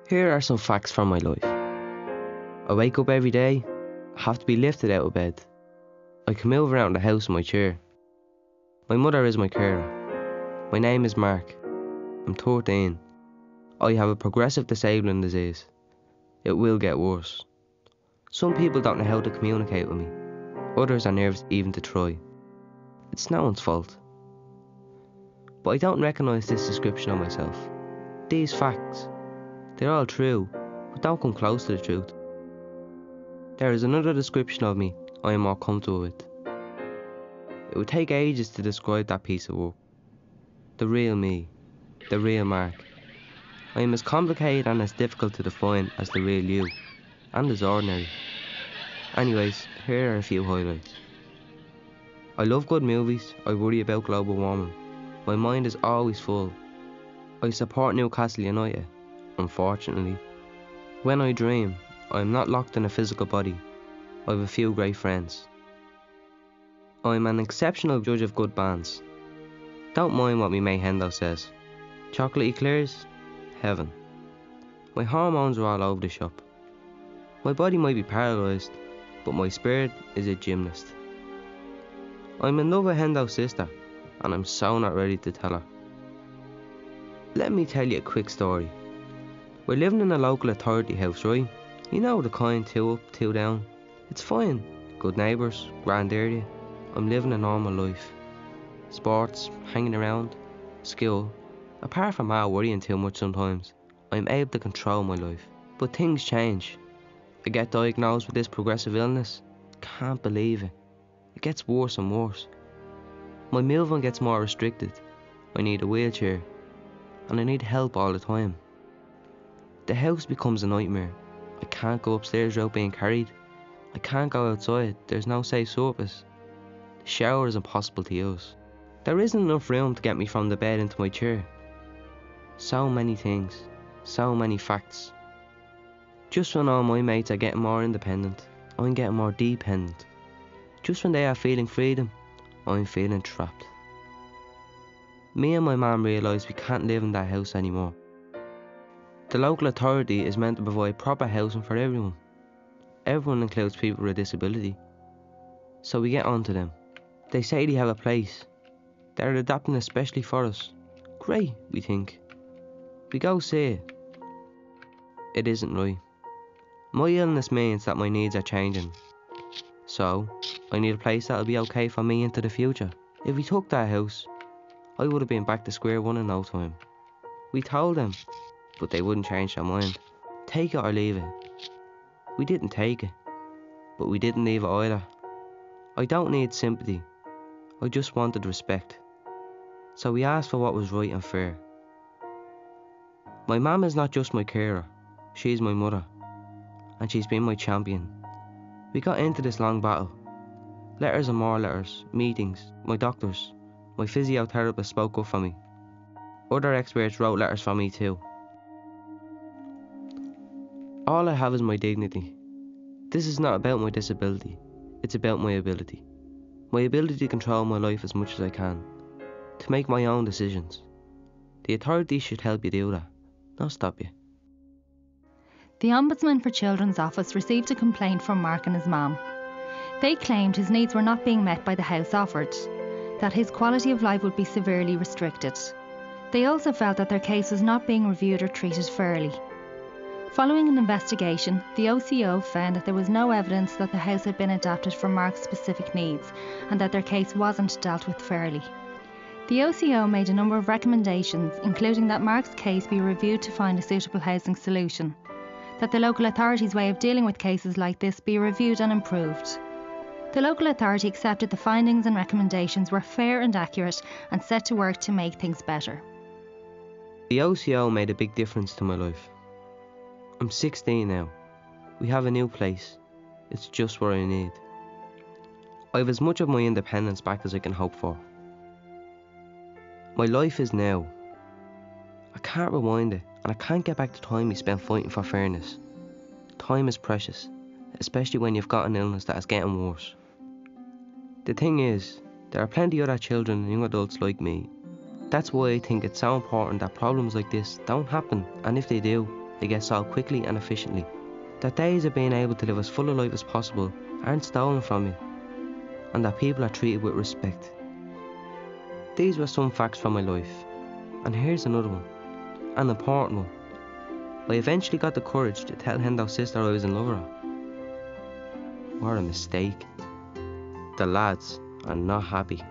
Here are some facts from my life. I wake up every day, I have to be lifted out of bed. I can move around the house in my chair. My mother is my carer. My name is Mark. I'm 13. I have a progressive disabling disease. It will get worse. Some people don't know how to communicate with me. Others are nervous even to try. It's no one's fault. But I don't recognise this description of myself. These facts, they're all true, but don't come close to the truth. There is another description of me I am more comfortable with. It would take ages to describe that piece of work. The real me, the real Mark. I am as complicated and as difficult to define as the real you, and as ordinary. Anyways, here are a few highlights. I love good movies, I worry about global warming. My mind is always full. I support Newcastle United, unfortunately. When I dream, I am not locked in a physical body. I have a few great friends. I am an exceptional judge of good bands. Don't mind what me mate Hendo says. Chocolate eclairs? Heaven. My hormones are all over the shop. My body might be paralysed, but my spirit is a gymnast. I'm in love with Hendo's sister, and I'm so not ready to tell her. Let me tell you a quick story. We're living in a local authority house, right? You know, the kind, 2 up, 2 down. It's fine. Good neighbours, grand area. I'm living a normal life. Sports, hanging around, school. Apart from worrying too much sometimes, I'm able to control my life. But things change. I get diagnosed with this progressive illness. Can't believe it. It gets worse and worse. My movement gets more restricted. I need a wheelchair. And I need help all the time. The house becomes a nightmare. I can't go upstairs without being carried. I can't go outside. There's no safe surface. The shower is impossible to use. There isn't enough room to get me from the bed into my chair. So many things. So many facts. Just when all my mates are getting more independent, I'm getting more dependent. Just when they are feeling freedom, I'm feeling trapped. Me and my mum realised we can't live in that house anymore. The local authority is meant to provide proper housing for everyone. Everyone includes people with a disability. So we get on to them. They say they have a place. They're adapting especially for us. Great, we think. We go see it. It isn't right. My illness means that my needs are changing. So, I need a place that'll be okay for me into the future. If we took that house, I would have been back to square one in no time. We told them, but they wouldn't change their mind. Take it or leave it. We didn't take it, but we didn't leave it either. I don't need sympathy. I just wanted respect. So we asked for what was right and fair. My mum is not just my carer, she's my mother. And she's been my champion. We got into this long battle. Letters and more letters, meetings, my doctors, my physiotherapist spoke up for me. Other experts wrote letters for me too. All I have is my dignity. This is not about my disability, it's about my ability. My ability to control my life as much as I can. To make my own decisions. The authorities should help you do that, not stop you. The Ombudsman for Children's Office received a complaint from Mark and his mum. They claimed his needs were not being met by the house offered, that his quality of life would be severely restricted. They also felt that their case was not being reviewed or treated fairly. Following an investigation, the OCO found that there was no evidence that the house had been adapted for Mark's specific needs and that their case wasn't dealt with fairly. The OCO made a number of recommendations, including that Mark's case be reviewed to find a suitable housing solution, that the local authority's way of dealing with cases like this be reviewed and improved. The local authority accepted the findings and recommendations were fair and accurate and set to work to make things better. The OCO made a big difference to my life. I'm 16 now. We have a new place. It's just what I need. I have as much of my independence back as I can hope for. My life is now. I can't rewind it, and I can't get back the time we spent fighting for fairness. Time is precious, especially when you've got an illness that is getting worse. The thing is, there are plenty of other children and young adults like me. That's why I think it's so important that problems like this don't happen, and if they do, they get solved quickly and efficiently. That days of being able to live as full a life as possible aren't stolen from you, and that people are treated with respect. These were some facts from my life, and here's another one, an important one. I eventually got the courage to tell Hendo's sister I was in love with her. What a mistake. The lads are not happy.